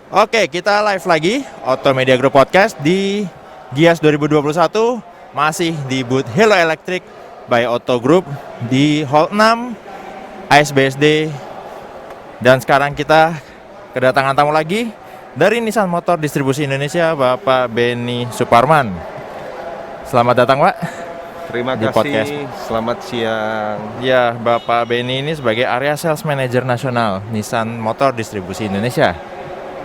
Oke, kita live lagi Auto Media Group Podcast di Gias 2021 masih di booth Hello Electric by Auto Group di Hall 6 ASBSD. Dan sekarang kita kedatangan tamu lagi dari Nissan Motor Distribusi Indonesia, Bapak Benny Suparman. Selamat datang, Pak. Terima Di kasih, podcast. selamat siang. Ya, Bapak Benny ini sebagai Area Sales Manager Nasional Nissan Motor Distribusi Indonesia.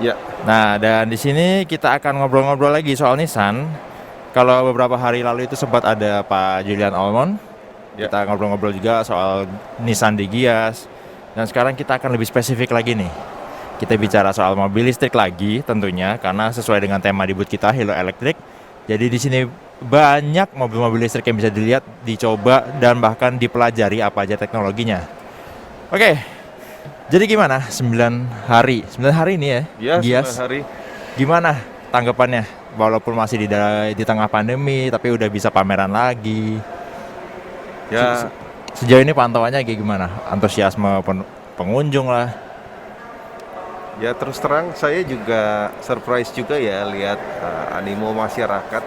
Ya, Nah, dan di sini kita akan ngobrol-ngobrol lagi soal Nissan. Kalau beberapa hari lalu itu sempat ada Pak Julian Almond. Ya. Kita ngobrol-ngobrol juga soal Nissan di Gias. Dan sekarang kita akan lebih spesifik lagi nih. Kita bicara soal mobil listrik lagi tentunya, karena sesuai dengan tema di booth kita Hello Electric. Jadi di sini banyak mobil-mobil listrik yang bisa dilihat, dicoba, dan bahkan dipelajari apa aja teknologinya. Oke, jadi gimana 9 hari? 9 hari ini ya, ya Gias. 9 hari. Gimana tanggapannya? Walaupun masih di tengah pandemi, tapi udah bisa pameran lagi. Ya, Sejauh ini pantauannya kayak gimana? Antusiasme pengunjung lah. ya terus terang saya juga surprise juga ya lihat animo masyarakat.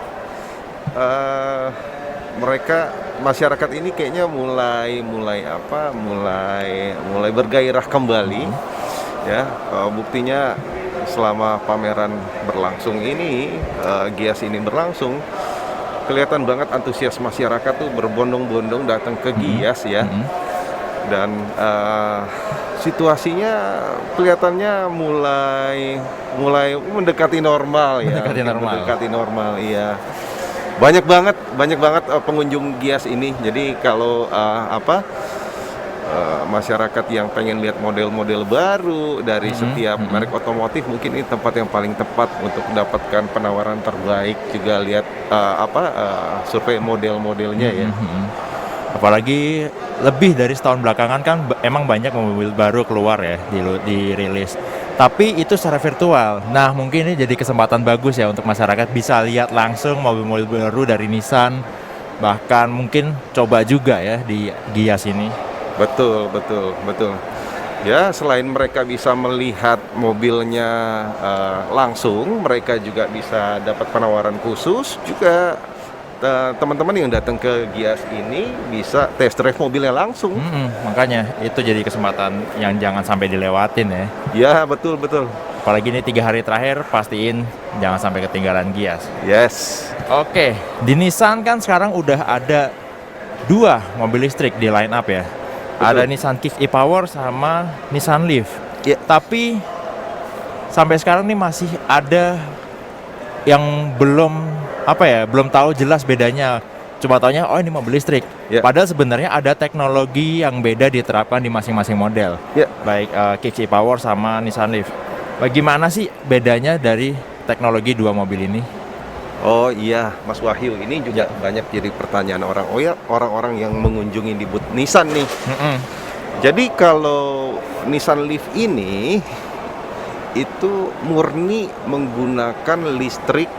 Masyarakat ini kayaknya mulai bergairah kembali. Ya, buktinya selama pameran berlangsung ini, Gias ini berlangsung, kelihatan banget antusias masyarakat tuh berbondong-bondong datang ke Gias ya. Dan situasinya kelihatannya mulai mendekati normal ya. Mendekati normal, iya. Banyak banget pengunjung Gias ini. Jadi kalau masyarakat yang pengen lihat model-model baru dari setiap merek otomotif, mungkin ini tempat yang paling tepat untuk mendapatkan penawaran terbaik. Juga lihat survei model-modelnya ya. Apalagi lebih dari setahun belakangan kan emang banyak mobil baru keluar ya, dirilis. Tapi itu secara virtual. Nah, mungkin ini jadi kesempatan bagus ya untuk masyarakat bisa lihat langsung mobil-mobil baru dari Nissan. Bahkan mungkin coba juga ya di Gias ini. Betul. Ya, selain mereka bisa melihat mobilnya langsung, mereka juga bisa dapat penawaran khusus. Juga teman-teman yang datang ke Gias ini bisa test drive mobilnya langsung. Makanya itu jadi kesempatan yang jangan sampai dilewatin ya. Ya, betul. Apalagi ini 3 hari terakhir, pastiin jangan sampai ketinggalan Gias. Yes. Oke, di Nissan kan sekarang udah ada 2 mobil listrik di line up ya. Betul. Ada Nissan Kicks e-Power sama Nissan Leaf. Ya. Tapi sampai sekarang nih masih ada yang belum tahu jelas bedanya. Cuma taunya ini mobil listrik. Ya. Padahal sebenarnya ada teknologi yang beda diterapkan di masing-masing model. Ya. Baik Kicks e-Power sama Nissan Leaf. Bagaimana sih bedanya dari teknologi 2 mobil ini? Oh iya, Mas Wahyu, ini juga banyak jadi pertanyaan orang-orang yang mengunjungi di booth Nissan nih. Jadi kalau Nissan Leaf ini itu murni menggunakan listrik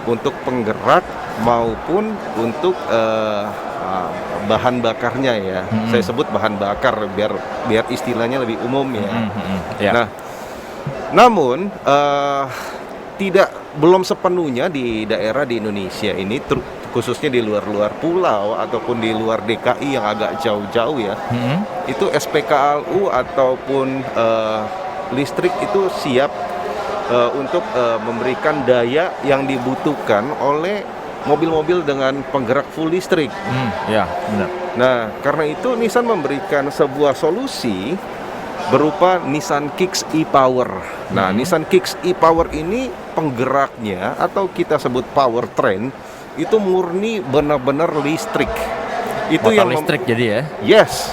untuk penggerak maupun untuk bahan bakarnya ya. Saya sebut bahan bakar biar istilahnya lebih umum ya. Ya. Nah, namun belum sepenuhnya di daerah di Indonesia ini, khususnya di luar pulau ataupun di luar DKI yang agak jauh-jauh ya. Itu SPKLU ataupun listrik itu siap untuk memberikan daya yang dibutuhkan oleh mobil-mobil dengan penggerak full listrik. Ya, benar. Nah, karena itu Nissan memberikan sebuah solusi berupa Nissan Kicks e-Power. Nah, Nissan Kicks e-Power ini penggeraknya atau kita sebut powertrain itu murni benar-benar listrik. Itu Motor yang listrik jadi ya. Yes.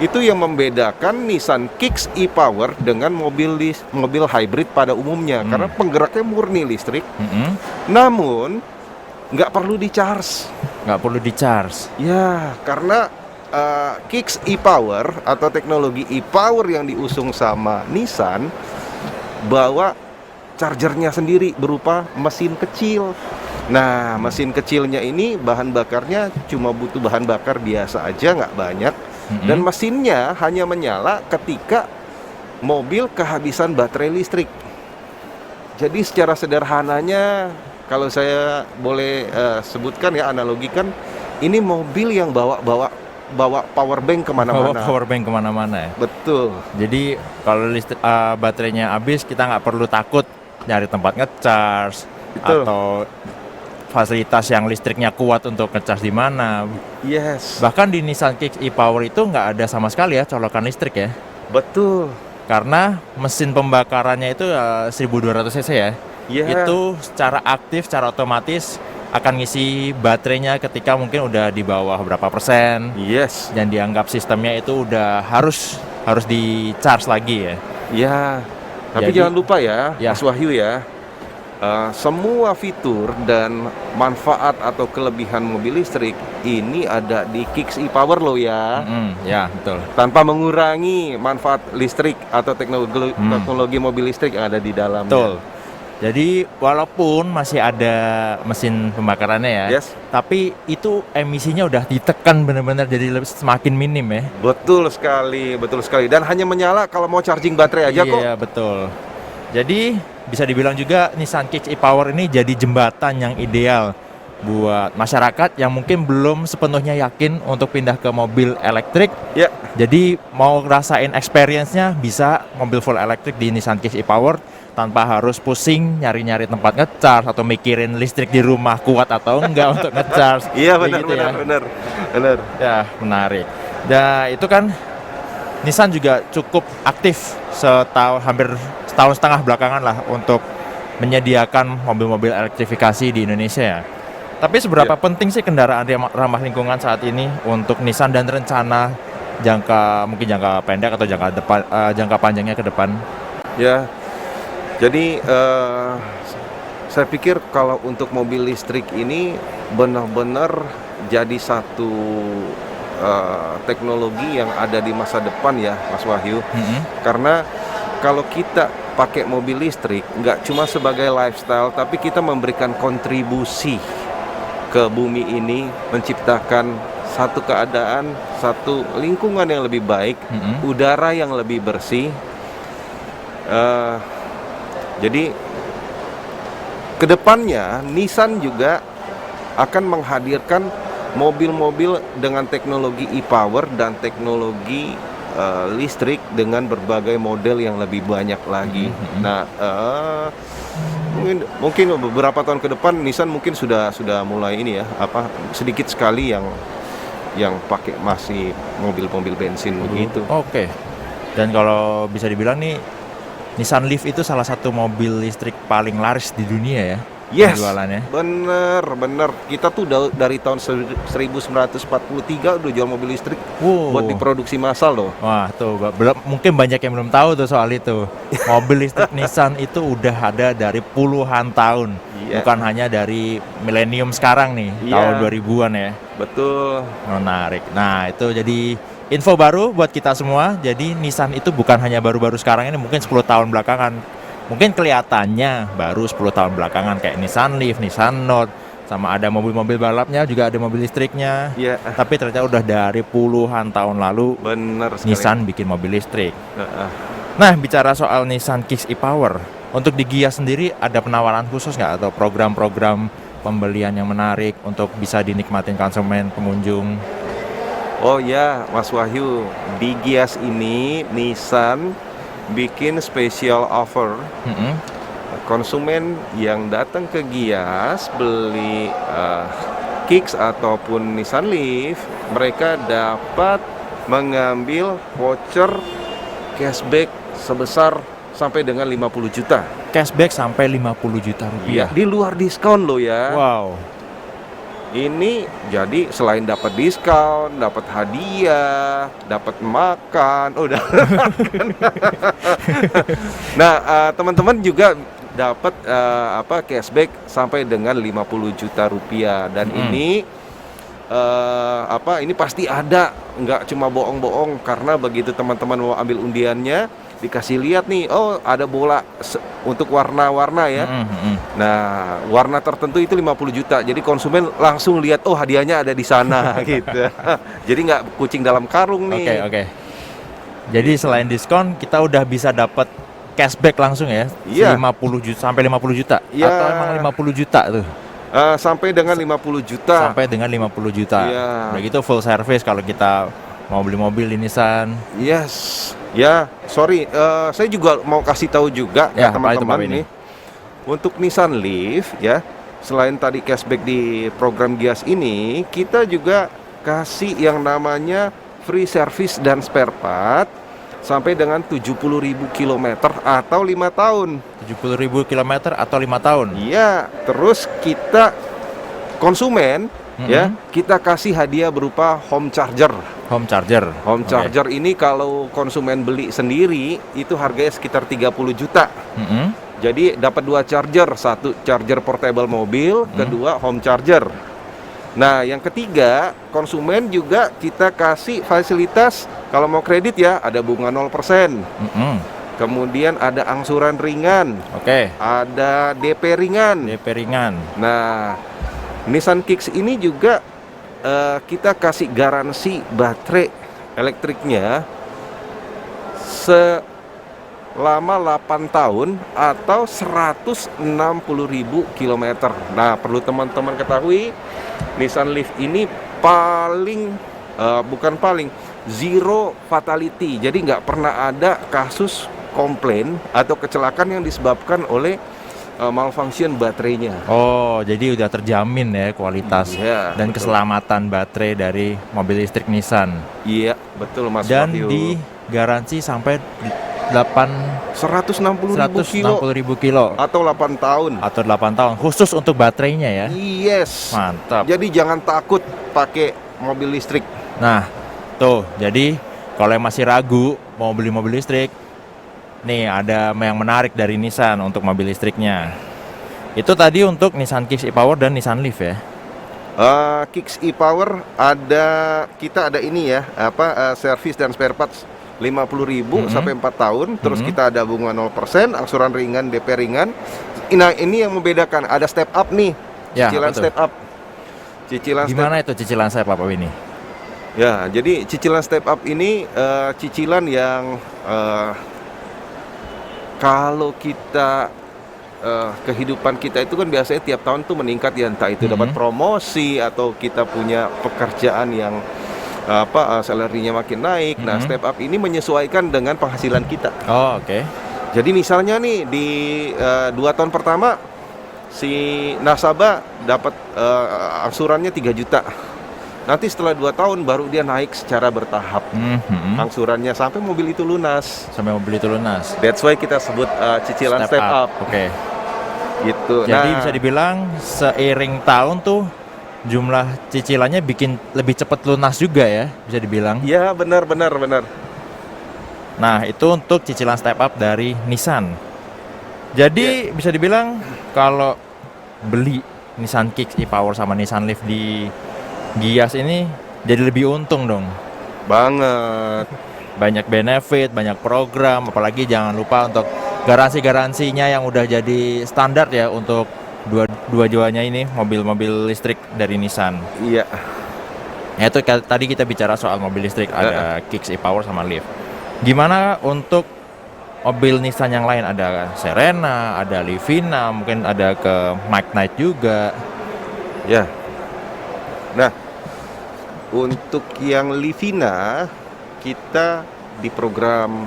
Itu yang membedakan Nissan Kicks e-Power dengan mobil hybrid pada umumnya, karena penggeraknya murni listrik. Namun nggak perlu di-charge. Ya, karena Kicks e-Power atau teknologi e-Power yang diusung sama Nissan bawa chargernya sendiri berupa mesin kecil. Nah, mesin kecilnya ini bahan bakarnya cuma butuh bahan bakar biasa aja, nggak banyak. Dan mesinnya hanya menyala ketika mobil kehabisan baterai listrik. Jadi secara sederhananya, kalau saya boleh sebutkan ya, analogikan, ini mobil yang bawa power bank Bawa kemana-mana. power bank kemana-mana ya. Betul. Jadi kalau baterainya habis, kita nggak perlu takut nyari tempat ngecharge Betul. atau fasilitas yang listriknya kuat untuk ngecharge di mana. Yes. Bahkan di Nissan Kicks e-Power itu nggak ada sama sekali ya colokan listrik ya. Betul. Karena mesin pembakarannya itu 1200 cc ya. Ya. Itu secara aktif, secara otomatis akan ngisi baterainya ketika mungkin udah di bawah berapa persen. Yes. Dan dianggap sistemnya itu udah harus di charge lagi ya. Ya. Tapi Jadi- jangan lupa ya, Ya. Mas Wahyu ya. Semua fitur dan manfaat atau kelebihan mobil listrik ini ada di Kicks e-Power loh ya. Ya betul. Tanpa mengurangi manfaat listrik atau teknologi mobil listrik yang ada di dalamnya. Betul. Jadi walaupun masih ada mesin pembakarannya ya, Yes. tapi itu emisinya udah ditekan benar-benar jadi semakin minim ya. Betul sekali, betul sekali. Dan hanya menyala kalau mau charging baterai aja kok. Iya betul. Jadi bisa dibilang juga Nissan Kicks e-Power ini jadi jembatan yang ideal buat masyarakat yang mungkin belum sepenuhnya yakin untuk pindah ke mobil elektrik. Ya. Jadi mau ngerasain experience-nya bisa mobil full elektrik di Nissan Kicks e-Power tanpa harus pusing nyari-nyari tempat ngecharge atau mikirin listrik di rumah kuat atau enggak untuk ngecharge. Iya Kayak benar, gitu ya. benar. Ya, menarik. Dan itu kan Nissan juga cukup aktif hampir setahun setengah belakangan lah untuk menyediakan mobil-mobil elektrifikasi di Indonesia ya. Tapi seberapa Ya. penting sih kendaraan ramah lingkungan saat ini untuk Nissan dan rencana mungkin jangka pendek atau jangka panjangnya ke depan? Ya. Jadi saya pikir kalau untuk mobil listrik ini benar-benar jadi satu teknologi yang ada di masa depan ya, Mas Wahyu. Karena kalau kita pakai mobil listrik nggak cuma sebagai lifestyle, tapi kita memberikan kontribusi ke bumi ini, menciptakan satu keadaan, satu lingkungan yang lebih baik, udara yang lebih bersih. Jadi kedepannya Nissan juga akan menghadirkan mobil-mobil dengan teknologi e-power dan teknologi listrik dengan berbagai model yang lebih banyak lagi. Nah, mungkin beberapa tahun ke depan Nissan mungkin sudah mulai ini ya, sedikit sekali yang pakai masih mobil-mobil bensin begitu. Oke. Dan kalau bisa dibilang nih Nissan Leaf itu salah satu mobil listrik paling laris di dunia ya. Yes, Penjualannya. bener. Kita tuh dari tahun 1943 udah jual mobil listrik buat diproduksi massal loh. Wah tuh mungkin banyak yang belum tahu tuh soal itu. Mobil listrik Nissan itu udah ada dari puluhan tahun. Iya. Bukan hanya dari milenium sekarang nih, Iya. tahun 2000-an ya. Betul. Menarik. Nah itu jadi info baru buat kita semua. Jadi Nissan itu bukan hanya baru-baru sekarang ini, mungkin 10 tahun belakangan. Mungkin kelihatannya baru 10 tahun belakangan kayak Nissan Leaf, Nissan Note, sama ada mobil-mobil balapnya, juga ada mobil listriknya. Iya, Tapi ternyata udah dari puluhan tahun lalu bener sekali. Nissan bikin mobil listrik. Heeh. Nah, bicara soal Nissan Kicks e-Power, untuk di Gia sendiri ada penawaran khusus nggak atau program-program pembelian yang menarik untuk bisa dinikmatin konsumen pengunjung? Oh ya, Mas Wahyu, di Gias ini Nissan bikin special offer. Konsumen yang datang ke Gias beli Kicks ataupun Nissan Leaf, mereka dapat mengambil voucher cashback sebesar sampai dengan 50 juta. Cashback sampai 50 juta rupiah. Di luar diskon loh ya. Wow. Ini jadi selain dapat diskon, dapat hadiah, dapat makan, Nah, teman-teman juga dapat cashback sampai dengan 50 juta rupiah dan ini ini pasti ada, nggak cuma bohong-bohong, karena begitu teman-teman mau ambil undiannya dikasih lihat nih, oh ada bola untuk warna-warna ya. Nah, warna tertentu itu 50 juta. Jadi konsumen langsung lihat, oh hadiahnya ada di sana gitu. Jadi nggak kucing dalam karung nih. Oke. Jadi selain diskon, kita udah bisa dapat cashback langsung ya. Iya. 50 juta sampai 50 juta Iya. atau emang 50 juta tuh? Sampai dengan 50 juta. Sampai dengan 50 juta. Iya. Udah gitu full service kalau kita mau beli mobil di Nissan. Yes. Ya, sorry, saya juga mau kasih tahu juga Ya, ke apa itu, Pak teman-teman Benny? nih. Untuk Nissan Leaf ya, selain tadi cashback di program Gias ini, kita juga kasih yang namanya free service dan spare part sampai dengan 70.000 km atau 5 tahun. 70.000 km atau 5 tahun. Iya, terus kita konsumen ya, kita kasih hadiah berupa home charger. Home charger. Home Oke. charger ini kalau konsumen beli sendiri itu harganya sekitar 30 juta. Mm-mm. Jadi dapat 2 charger, satu charger portable mobil, kedua home charger. Nah, yang ketiga, konsumen juga kita kasih fasilitas kalau mau kredit ya, ada bunga 0%. Mm-mm. Kemudian ada angsuran ringan, Oke. ada DP ringan. DP ringan. Nah, Nissan Kicks ini juga kita kasih garansi baterai elektriknya selama 8 tahun atau 160.000 km. Nah, perlu teman-teman ketahui, Nissan Leaf ini zero fatality. Jadi nggak pernah ada kasus komplain atau kecelakaan yang disebabkan oleh malfunction baterainya. Oh, jadi udah terjamin ya kualitas Iya, dan betul. keselamatan baterai dari mobil listrik Nissan. Iya, betul Mas Dan Wahyu. di garansi sampai 160.000 kilo kilo atau 8 tahun. atau 8 tahun khusus untuk baterainya ya. Yes. Mantap. Jadi jangan takut pakai mobil listrik. Nah, tuh, jadi kalau yang masih ragu mau beli mobil listrik, nih ada yang menarik dari Nissan untuk mobil listriknya. Itu tadi untuk Nissan Kicks e-Power dan Nissan Leaf ya. Kicks e-Power kita ada ini ya, servis dan spare parts 50.000 sampai 4 tahun. Terus kita ada bunga 0%, angsuran ringan, DP ringan. Nah, ini yang membedakan, ada step up nih. Ya, Cicilan apa tuh? step up. Cicilan step Gimana itu cicilan saya Pak ini? Ya, jadi cicilan step up ini cicilan yang kalau kita kehidupan kita itu kan biasanya tiap tahun tuh meningkat ya, entah itu dapat promosi atau kita punya pekerjaan yang salary-nya makin naik. Nah, step up ini menyesuaikan dengan penghasilan kita. Oh, oke. Jadi misalnya nih di 2 tahun pertama si nasabah dapat angsurannya 3 juta. Nanti setelah 2 tahun baru dia naik secara bertahap angsurannya sampai mobil itu lunas. Sampai mobil itu lunas. That's why kita sebut cicilan step up. Oke. Gitu. Jadi bisa dibilang seiring tahun tuh jumlah cicilannya bikin lebih cepat lunas juga ya, bisa dibilang. Ya, benar. Nah, itu untuk cicilan step up dari Nissan. Jadi bisa dibilang kalau beli Nissan Kicks e-Power sama Nissan Leaf di Gias ini jadi lebih untung dong. Banget. Banyak benefit, banyak program, apalagi jangan lupa untuk garansi-garansinya yang udah jadi standar ya untuk dua-duanya ini mobil-mobil listrik dari Nissan. Iya. Ya, itu tadi kita bicara soal mobil listrik, ada Kicks e-Power sama Leaf. Gimana untuk mobil Nissan yang lain? Ada Serena, ada Livina, mungkin ada ke Mike Knight juga. Ya. Nah, untuk yang Livina kita di program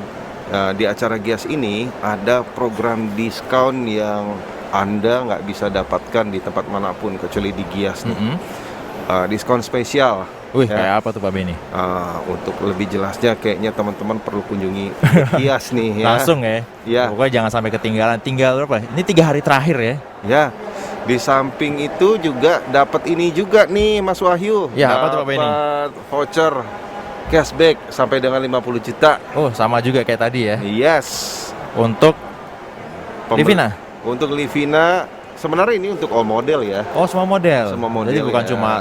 di acara Gias ini ada program diskon yang Anda nggak bisa dapatkan di tempat manapun kecuali di Gias nih. Diskon spesial. Wih, Ya. kayak apa tuh Pak Benny? Untuk lebih jelasnya kayaknya teman-teman perlu kunjungi Gias nih ya. Langsung ya. Ya. Pokoknya jangan sampai ketinggalan. Tinggal berapa? Ini 3 hari terakhir ya. Ya. Di samping itu juga dapat ini juga nih Mas Wahyu. Ya, apa tuh, Pak Benny? Dapat voucher cashback sampai dengan 50 juta. Oh, sama juga kayak tadi ya. Yes. Untuk Livina. Untuk Livina sebenarnya ini untuk all model ya. Oh, semua model. Semua model, Jadi bukan ya. cuma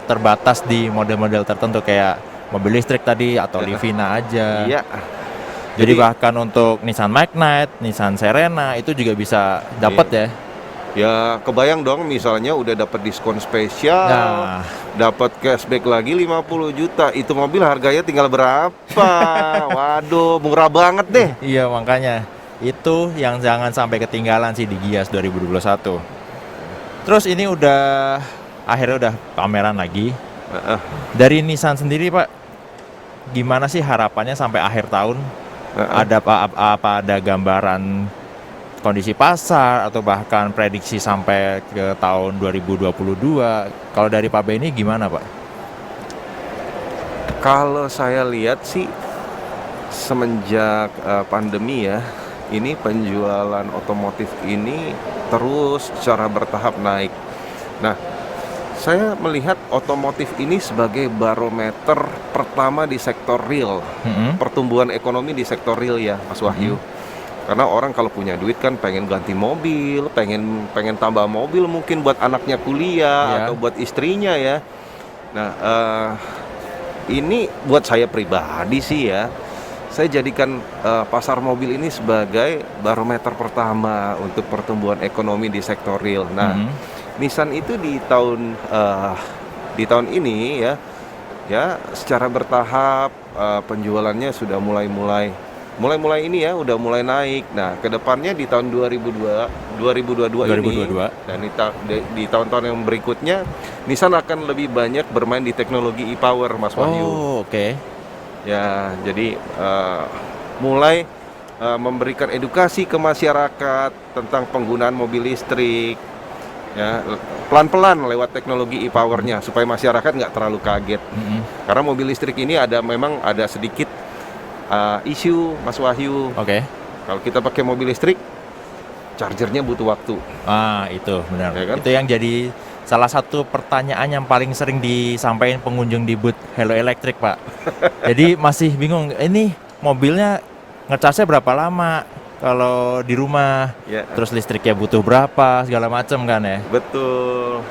terbatas di model-model tertentu kayak mobil listrik tadi atau Livina aja. Iya. Jadi bahkan untuk Nissan Mike Knight, Nissan Serena itu juga bisa dapat ya. Ya, kebayang dong misalnya udah dapat diskon spesial, Nah, dapat cashback lagi 50 juta. Itu mobil harganya tinggal berapa? Waduh, murah banget deh. iya makanya Itu yang jangan sampai ketinggalan sih di Gias 2021. Terus ini akhirnya udah pameran lagi. Dari Nissan sendiri Pak, gimana sih harapannya sampai akhir tahun? Apa ada gambaran kondisi pasar atau bahkan prediksi sampai ke tahun 2022? Kalau dari Pak Benny gimana Pak? Kalau saya lihat sih semenjak pandemi ya, ini penjualan otomotif ini terus secara bertahap naik. Nah, saya melihat otomotif ini sebagai barometer pertama di sektor real, pertumbuhan ekonomi di sektor real ya, Mas Wahyu. Karena orang kalau punya duit kan pengen ganti mobil, pengen tambah mobil mungkin buat anaknya kuliah atau buat istrinya ya. Nah, ini buat saya pribadi sih ya, saya jadikan pasar mobil ini sebagai barometer pertama untuk pertumbuhan ekonomi di sektor real. Nah, Nissan itu di tahun ini ya secara bertahap penjualannya sudah mulai ini ya udah mulai naik. Nah, kedepannya di tahun 2022 ini dan di tahun-tahun yang berikutnya Nissan akan lebih banyak bermain di teknologi e-power, Mas Wahyu. Oh, oke. Ya, jadi mulai memberikan edukasi ke masyarakat tentang penggunaan mobil listrik. Ya, pelan-pelan lewat teknologi e-powernya supaya masyarakat nggak terlalu kaget. Karena mobil listrik ini memang ada sedikit isu, Mas Wahyu. Oke. Kalau kita pakai mobil listrik, chargernya butuh waktu. Itu benar. Ya kan? Itu yang jadi salah satu pertanyaan yang paling sering disampaikan pengunjung di booth Hello Electric, Pak. Jadi masih bingung, ini mobilnya ngecasnya berapa lama kalau di rumah, terus listriknya butuh berapa, segala macam kan ya. Betul.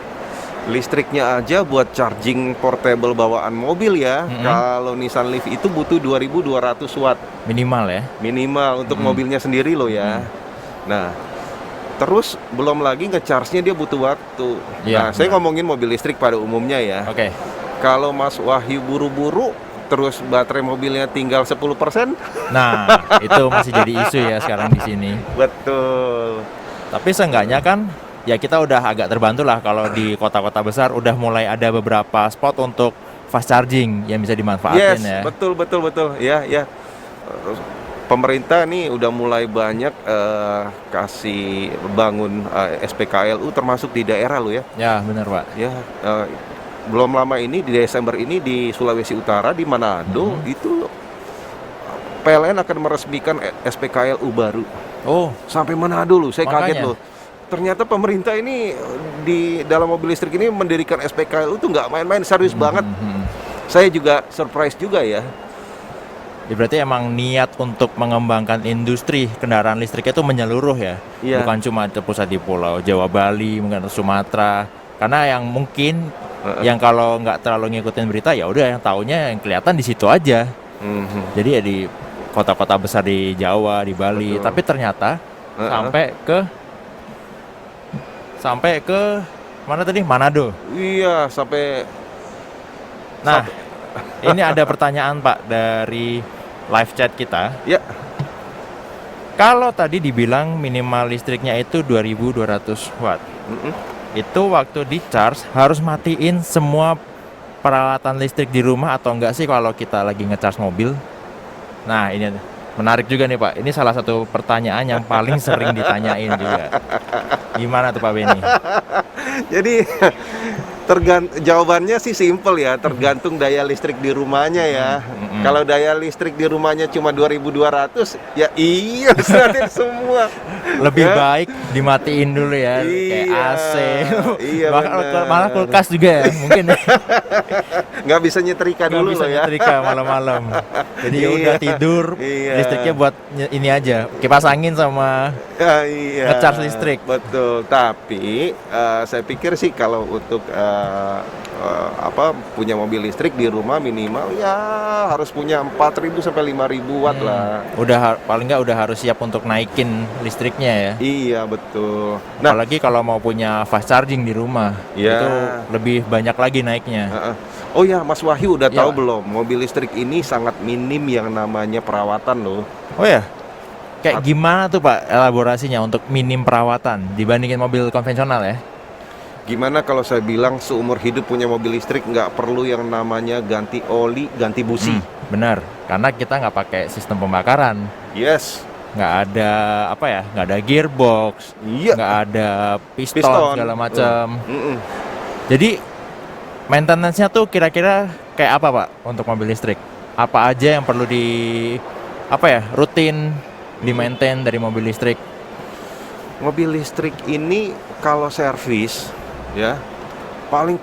Listriknya aja buat charging portable bawaan mobil ya. Kalau Nissan Leaf itu butuh 2200 watt minimal ya. Minimal untuk mobilnya sendiri loh ya. Nah, terus belum lagi ngecharge-nya dia butuh waktu. Nah, saya ngomongin mobil listrik pada umumnya ya. Oke. Kalau Mas Wahyu buru-buru terus baterai mobilnya tinggal 10%. Nah, itu masih jadi isu ya sekarang di sini. Betul. Tapi seenggaknya kan ya kita udah agak terbantu lah kalau di kota-kota besar udah mulai ada beberapa spot untuk fast charging yang bisa dimanfaatin ya. Betul. Ya. Pemerintah nih udah mulai banyak kasih bangun SPKLU termasuk di daerah lo ya. Ya, benar, Pak. Ya, belum lama ini di Desember ini di Sulawesi Utara di Manado itu PLN akan meresmikan SPKLU baru. Oh, sampai Manado loh, saya kaget makanya loh. Ternyata pemerintah ini di dalam mobil listrik ini mendirikan SPKLU tuh nggak main-main, serius banget. Saya juga surprise juga ya. Ya berarti emang niat untuk mengembangkan industri kendaraan listrik itu menyeluruh ya. Bukan cuma terpusat di Pulau Jawa, Bali, mungkin Sumatera. Karena yang mungkin yang kalau nggak terlalu ngikutin berita ya udah yang taunya yang kelihatan di situ aja. Jadi ya di kota-kota besar di Jawa, di Bali. Tapi ternyata sampai ke mana tadi? Manado. Iya, sampai. Nah, ini ada pertanyaan Pak dari live chat kita. Ya. Kalau tadi dibilang minimal listriknya itu 2200 watt. Itu waktu di charge harus matiin semua peralatan listrik di rumah atau enggak sih kalau kita lagi ngecharge mobil? Nah, ini menarik juga nih Pak. Ini salah satu pertanyaan yang paling sering ditanyain juga. Gimana tuh Pak Benny? Jadi jawabannya sih simple ya, tergantung daya listrik di rumahnya ya. Kalau daya listrik di rumahnya cuma 2200, ya iya dimatiin semua. Lebih baik dimatiin dulu ya, kayak AC. Iya, malah kulkas juga ya, mungkin. Nggak bisa nyetrika dulu loh ya. Nyetrika malam-malam. Jadi ya udah tidur, listriknya buat ini aja, kipas angin sama ngecharge listrik. Betul. Tapi saya pikir sih kalau untuk punya mobil listrik di rumah minimal ya harus punya 4.000 sampai 5.000 watt lah. Paling nggak udah harus siap untuk naikin listriknya ya. Iya, betul. Nah, apalagi kalau mau punya fast charging di rumah, itu lebih banyak lagi naiknya. Oh ya, Mas Wahyu udah tahu belum? Mobil listrik ini sangat minim yang namanya perawatan loh. Oh ya? Kayak gimana tuh Pak elaborasinya untuk minim perawatan dibandingin mobil konvensional ya? Gimana kalau saya bilang seumur hidup punya mobil listrik nggak perlu yang namanya ganti oli, ganti busi. Bener, karena kita nggak pakai sistem pembakaran. Yes. Nggak ada apa ya, nggak ada gearbox, Iya. nggak ada piston segala macam. Jadi maintenance-nya tuh kira-kira kayak apa Pak untuk mobil listrik? Apa aja yang perlu rutin di maintain dari mobil listrik? Mobil listrik ini kalau servis ya paling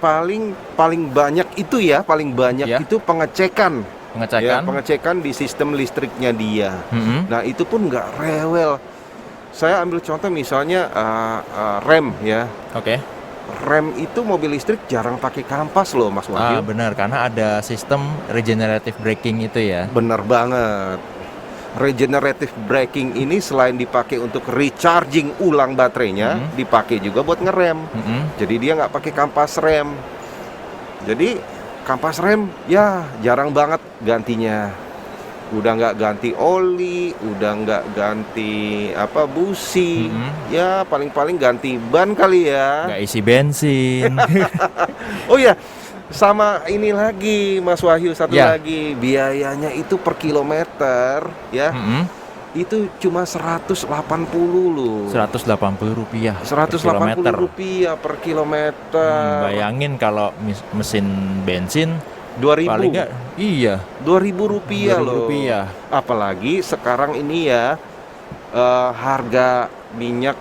banyak itu ya, itu pengecekan. Ya, pengecekan di sistem listriknya dia. Nah itu pun nggak rewel. Saya ambil contoh misalnya rem ya. Oke. Rem itu mobil listrik jarang pakai kampas loh Mas Wahyu. Benar, karena ada sistem regenerative braking itu ya. Benar banget. Regenerative braking ini selain dipakai untuk recharging ulang baterainya, dipakai juga buat ngerem. Jadi dia nggak pakai kampas rem. Jadi kampas rem ya jarang banget gantinya. Udah nggak ganti oli, udah nggak ganti busi, ya paling ganti ban kali ya. Nggak isi bensin. Oh ya, sama ini lagi Mas Wahyu, satu lagi, biayanya itu per kilometer ya. Itu cuma 180 loh. 180 rupiah. 180 rupiah per kilometer. Bayangin kalau mesin bensin 2.000. Paling nggak, iya. 2.000 rupiah loh. Apalagi sekarang ini ya harga minyak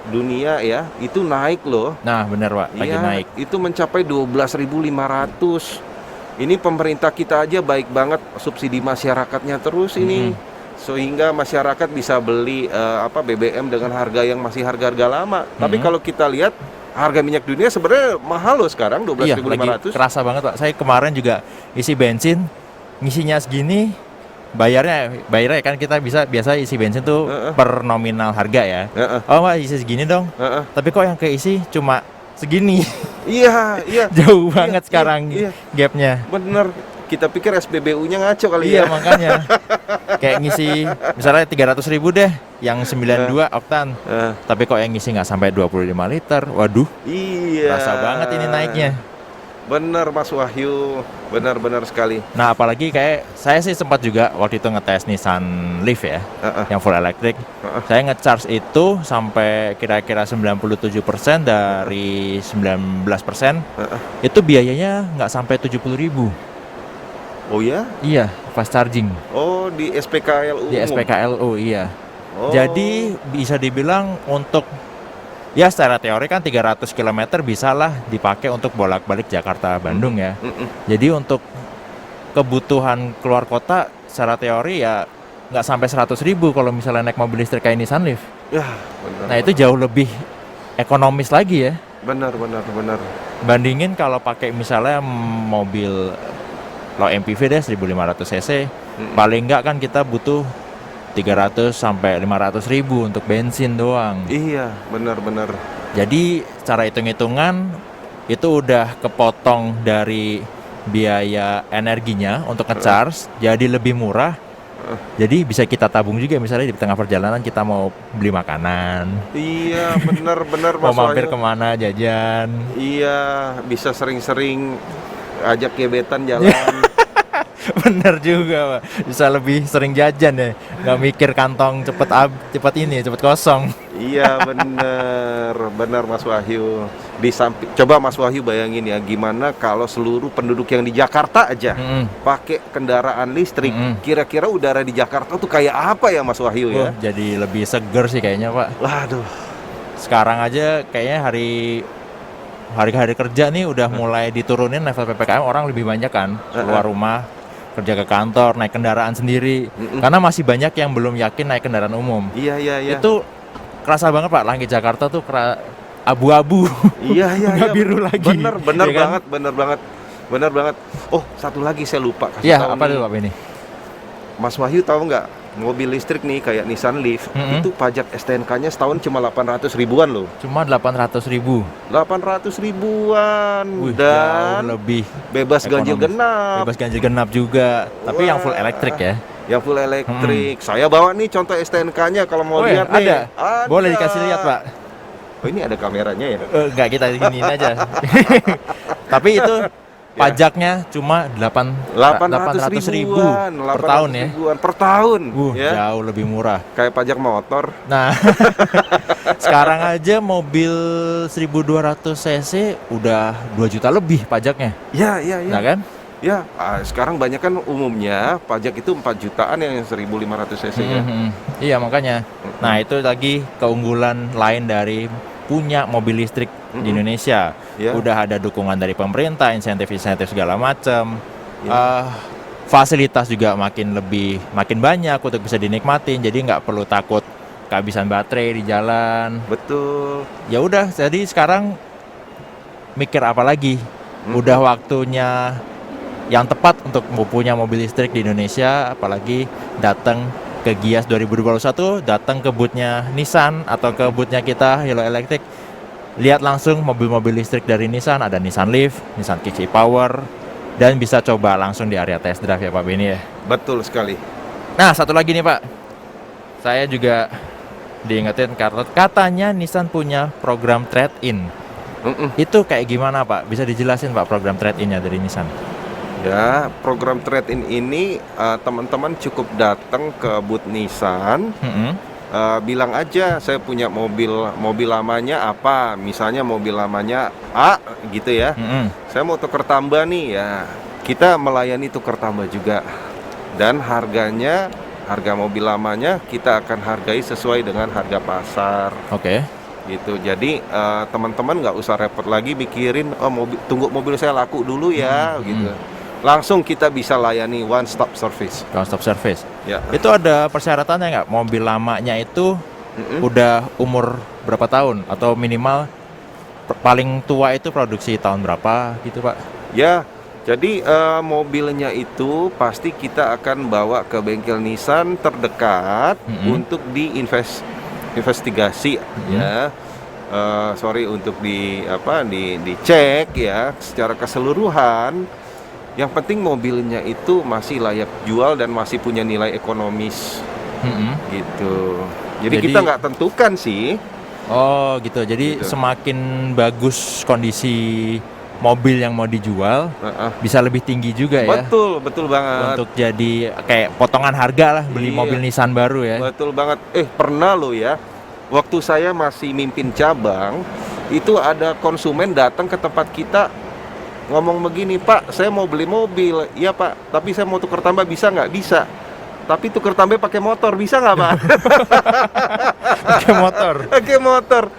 dunia ya itu naik loh. Nah benar Pak, lagi naik. Itu mencapai 12.500. Ini pemerintah kita aja baik banget subsidi masyarakatnya terus ini, sehingga masyarakat bisa beli BBM dengan harga yang masih harga-harga lama. Tapi kalau kita lihat harga minyak dunia sebenarnya mahal loh sekarang, 12.500. Iya, lagi kerasa banget Pak. Saya kemarin juga isi bensin, ngisinya segini, bayarnya kan kita biasa isi bensin tuh per nominal harga ya. Oh Pak, isi segini dong. Tapi kok yang keisi cuma segini. Iya. Jauh banget sekarang gapnya. Bener. Kita pikir SPBU-nya ngaco kali Iya ya. makanya. Kayak ngisi misalnya 300.000 deh yang 92 oktan. Tapi kok yang ngisi nggak sampai 25 liter. Waduh. Iya. Rasa banget ini naiknya. Bener Mas Wahyu. Benar sekali. Nah apalagi kayak saya sih sempat juga waktu itu ngetes Nissan Leaf ya, yang full electric. Saya ngecharge itu sampai kira-kira 97% dari 19%. Itu biayanya nggak sampai 70.000. Oh ya? Iya, fast charging. Oh, di SPKLU. Di SPKLU, iya. Oh. Jadi bisa dibilang untuk ya secara teori kan 300 km bisa lah dipakai untuk bolak-balik Jakarta Bandung ya. Jadi untuk kebutuhan keluar kota secara teori ya nggak sampai 100.000 kalau misalnya naik mobil listrik kayak Nissan Leaf. Ya, benar. Nah itu jauh lebih ekonomis lagi ya. Benar. Bandingin kalau pakai misalnya mobil low MPV deh 1500 cc, paling enggak kan kita butuh 300 sampai 500.000 untuk bensin doang. Iya, benar. Jadi cara hitung-hitungan itu udah kepotong dari biaya energinya untuk ngecharge, jadi lebih murah. Jadi bisa kita tabung juga misalnya di tengah perjalanan kita mau beli makanan. Iya, benar mau mampir kemana jajan. Iya, bisa sering-sering ajak gebetan jalan. Bener juga Pak. Bisa lebih sering jajan ya, nggak mikir kantong cepet kosong. Iya bener Mas Wahyu. Coba Mas Wahyu bayangin ya, gimana kalau seluruh penduduk yang di Jakarta aja pakai kendaraan listrik, kira-kira udara di Jakarta tuh kayak apa ya Mas Wahyu ya? Jadi lebih seger sih kayaknya Pak. Waduh. Sekarang aja kayaknya hari kerja nih udah mulai diturunin level PPKM, orang lebih banyak kan keluar rumah, kerja ke kantor, naik kendaraan sendiri. Karena masih banyak yang belum yakin naik kendaraan umum. Iya. Itu kerasa banget Pak, langit Jakarta tuh abu-abu. Iya. Nggak biru lagi. Bener ya banget. Oh, satu lagi saya lupa kasih tahu. Iya, apa tuh Pak ini? Mas Wahyu tahu nggak? Mobil listrik nih kayak Nissan Leaf itu pajak STNK-nya setahun cuma 800 ribuan loh. Cuma 800 ribu. 800 ribuan. jauh Dan lebih bebas ganjil genap. Bebas ganjil genap juga. Tapi yang full elektrik ya. yang full elektrik. Saya bawa nih contoh STNK-nya kalau mau lihat nih. Ada. Boleh dikasih lihat, Pak. Oh, ini ada kameranya ya? Enggak, kita giniin aja. Tapi itu pajaknya cuma 800 ribu per tahun ya. Per tahun. Ya. Jauh lebih murah. Kayak pajak motor. Nah, sekarang aja mobil 1200 cc udah 2 juta lebih pajaknya. Ya. Nah kan? Ya, sekarang banyak kan umumnya pajak itu 4 jutaan yang 1500 cc ya. Iya, makanya. Nah, itu lagi keunggulan lain dari punya mobil listrik di Indonesia. Udah ada dukungan dari pemerintah, insentif-insentif segala macam. Fasilitas juga makin banyak untuk bisa dinikmatin. Jadi nggak perlu takut kehabisan baterai di jalan. Betul. Ya udah, jadi sekarang mikir apa lagi? Udah waktunya yang tepat untuk punya mobil listrik di Indonesia, apalagi datang ke Gias 2021, datang ke booth-nya Nissan atau ke booth-nya kita Hello Electric. Lihat langsung mobil-mobil listrik dari Nissan, ada Nissan Leaf, Nissan Kicks e-Power, dan bisa coba langsung di area test drive ya Pak Benny ya. Betul sekali. Nah, satu lagi nih Pak, saya juga diingetin katanya Nissan punya program trade-in. Itu kayak gimana Pak? Bisa dijelasin Pak program trade-in-nya dari Nissan? Ya, program trade-in ini teman-teman cukup datang ke booth Nissan, bilang aja saya punya mobil lamanya apa, misalnya mobil lamanya A gitu ya. Saya mau tukar tambah nih ya, kita melayani tukar tambah juga. Dan harga mobil lamanya kita akan hargai sesuai dengan harga pasar. Oke. Gitu. Jadi teman-teman nggak usah repot lagi mikirin tunggu mobil saya laku dulu ya gitu. Langsung kita bisa layani one stop service. One stop service. Ya. Itu ada persyaratannya nggak? Mobil lamanya itu udah umur berapa tahun atau minimal paling tua itu produksi tahun berapa gitu Pak? Ya. Jadi mobilnya itu pasti kita akan bawa ke bengkel Nissan terdekat untuk investigasi ya. Untuk dicek ya secara keseluruhan. Yang penting mobilnya itu masih layak jual dan masih punya nilai ekonomis, gitu. Jadi kita nggak tentukan sih. Oh gitu. Jadi semakin bagus kondisi mobil yang mau dijual, bisa lebih tinggi juga ya. Betul banget. Untuk jadi kayak potongan harga lah beli mobil Nissan baru ya. Betul banget. Pernah lo ya, waktu saya masih mimpin cabang, itu ada konsumen datang ke tempat kita. Ngomong begini, Pak, saya mau beli mobil. Iya Pak, tapi saya mau tukar tambah, bisa nggak? Bisa. Tapi tukar tambah pakai motor, bisa nggak Pak? Pakai motor.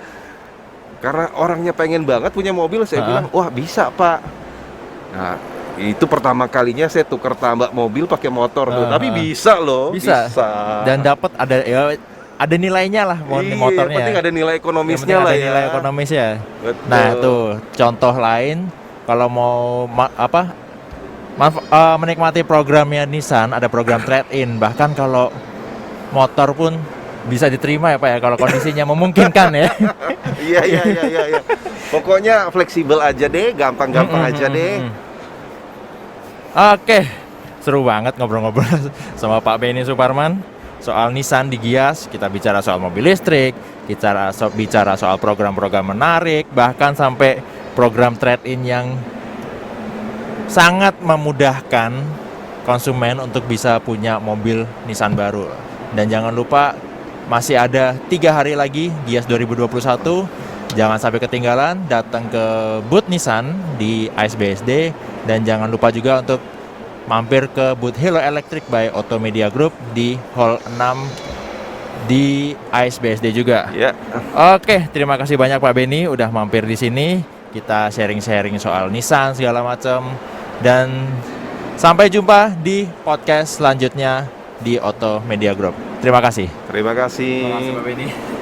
Karena orangnya pengen banget punya mobil, saya bilang, wah bisa Pak. Nah, itu pertama kalinya saya tukar tambah mobil pakai motor tuh. Tapi bisa loh. Bisa. Dan dapat ada nilainya lah motornya. Yang penting ada nilai ekonomisnya lah ya. Nilai ekonomisnya. Betul. Nah tuh contoh lain. Kalau mau menikmati programnya Nissan, ada program trade-in. Bahkan kalau motor pun bisa diterima ya Pak ya, kalau kondisinya memungkinkan ya. Iya. Pokoknya fleksibel aja deh, gampang-gampang aja deh. Oke, seru banget ngobrol-ngobrol sama Pak Benny Suparman soal Nissan di Gias. Kita bicara soal mobil listrik, bicara soal program-program menarik, bahkan sampai program trade-in yang sangat memudahkan konsumen untuk bisa punya mobil Nissan baru. Dan jangan lupa masih ada 3 hari lagi Gias 2021. Jangan sampai ketinggalan, datang ke booth Nissan di ASBSD. Dan jangan lupa juga untuk mampir ke booth Hello Electric by Auto Media Group di Hall 6 di ASBSD juga. Oke, terima kasih banyak Pak Benny udah mampir di sini. Kita sharing-sharing soal Nissan segala macam. Dan sampai jumpa di podcast selanjutnya di Auto Media Group. Terima kasih. Terima kasih. Terima kasih Pak Benny.